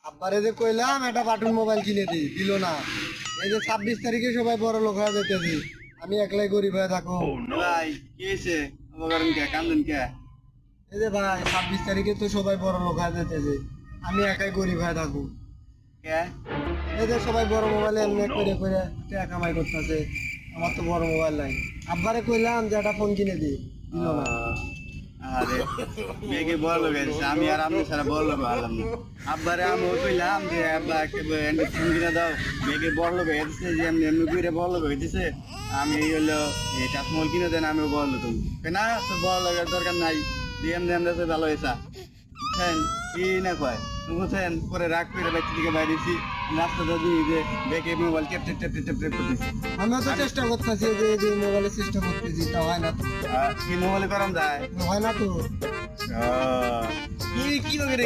আব্বারে যে কইলাম একটা বাটন মোবাইল কিনে দিল না। এই যে 26 তারিখে সবাই বড় লোক হয়ে যেতেছি, আমি একলাই গরিব হয়ে থাকো। ভাই কি হয়েছে? অবকারণ কে কান্দন কে? এই যে ভাই 26 তারিখে তো সবাই বড় লোক হয়ে যেতেছে, আমি একাই গরিব হয়ে থাকো। কে? এই যে সবাই বড় মোবাইলে এমনি করে করে টাকা কামাই করতেছে, আমার তো বড় মোবাইল নাই। আব্বারে কইলাম যে একটা ফোন কিনে দিল না। আরে মেয়েকে বড় লোক হয়েছে, আমি আর আমি সারা বড় লোক হলাম না। আব্বারে আমি কইলাম যে আব্বা একটা ফোন কিনে দাও, মেয়েকে বড় লোক হয়েছে, যে এমনি এমনি করে বড় লোক হয়েছে। আমি হলো এই টাচমহল কিনে দেন, আমিও বড় লোক হবো। না তোর বড় লোকের দরকার নাই, দিয়ে এমনি এমনি তো ভালো হয়েছে। বুঝছেন কি না কয় বুঝছেন? পরে রাগ করে বাচ্চা দিকে বাইরেছি, রাস্তাটা দিয়ে যে দেখে মোবাইল টেপ টেপ টেপ টেপ টেপ করতেছি। আমিও তো চেষ্টা করতেছি, যে মোবাইলে চেষ্টা করতেছি, তা হয় না তো। কি মোবাইলে করাম যায়? হয় না তো। কি কি লোকের